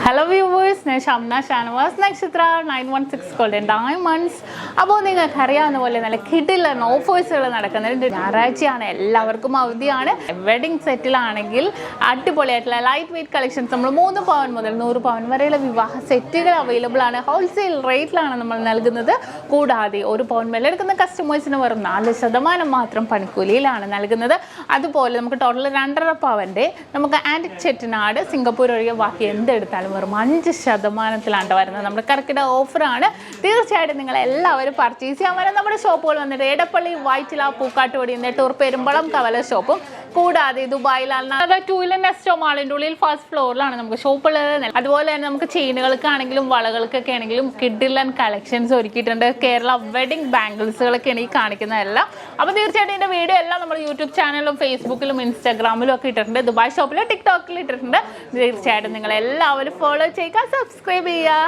Hello viewers, I am SHAMNA channel Nakshathra 916 Golden Diamonds. അപ്പോൾ നിങ്ങൾക്ക് അറിയാവുന്ന പോലെ നല്ല കിടിലൻ ഓഫേഴ്സുകൾ നടക്കുന്നുണ്ട്. ഞായറാഴ്ചയാണ്, എല്ലാവർക്കും അവധിയാണ്. വെഡിങ് സെറ്റിലാണെങ്കിൽ അടിപൊളിയായിട്ടുള്ള ലൈറ്റ് വെയ്റ്റ് കളക്ഷൻസ് നമ്മൾ 3 പവൻ മുതൽ 100 പവൻ വരെയുള്ള വിവാഹ സെറ്റുകൾ അവൈലബിൾ ആണ്. ഹോൾസെയിൽ റേറ്റിലാണ് നമ്മൾ നൽകുന്നത്. കൂടാതെ 1 പവൻ മേലെ എടുക്കുന്ന കസ്റ്റമേഴ്സിന് വെറും 4% മാത്രം പണിക്കൂലിയിലാണ് നൽകുന്നത്. അതുപോലെ നമുക്ക് ടോട്ടൽ 2.5 പവൻ്റെ നമുക്ക് ആൻറ്റിക് ചെട്ടിനാട് സിംഗപ്പൂർ ഒഴികെ ബാക്കി എന്തെടുത്താലും വെറും 5% വരുന്നത്. നമ്മുടെ കർക്കിടക ഓഫറാണ്. തീർച്ചയായിട്ടും നിങ്ങൾ എല്ലാവരും പർച്ചേസ് ചെയ്യാൻ വരാൻ നമ്മുടെ ഷോപ്പുകൾ വന്നിട്ട് എടപ്പള്ളി, വൈറ്റില, പൂക്കാട്ടുപടി, നെട്ടൂർ, പെരുമ്പളം, കവല ഷോപ്പും കൂടാതെ ദുബായിലാണ് 2 നെസ്റ്റോ മാളിൻ്റെ ഉള്ളിൽ ഫസ്റ്റ് ഫ്ലോറിലാണ് നമുക്ക് ഷോപ്പുള്ളത്. അതുപോലെ തന്നെ നമുക്ക് ചെയിനുകൾക്കാണെങ്കിലും വളകൾക്കൊക്കെ ആണെങ്കിലും കിഡിലൻ കളക്ഷൻസ് ഒരുക്കിയിട്ടുണ്ട്. കേരള വെഡിങ് ബാംഗിൾസുകളൊക്കെയാണ് ഈ കാണിക്കുന്നതെല്ലാം. അപ്പോൾ തീർച്ചയായിട്ടും ഇതിൻ്റെ വീഡിയോ എല്ലാം നമ്മൾ യൂട്യൂബ് ചാനലിലും ഫേസ്ബുക്കിലും ഇൻസ്റ്റാഗ്രാമിലും ഒക്കെ ഇട്ടിട്ടുണ്ട്. ദുബായ് ഷോപ്പിലും ടിക്ടോക്കിലും ഇട്ടിട്ടുണ്ട്. തീർച്ചയായിട്ടും നിങ്ങൾ എല്ലാവരും ഫോളോ ചെയ്യുക, സബ്സ്ക്രൈബ് ചെയ്യുക.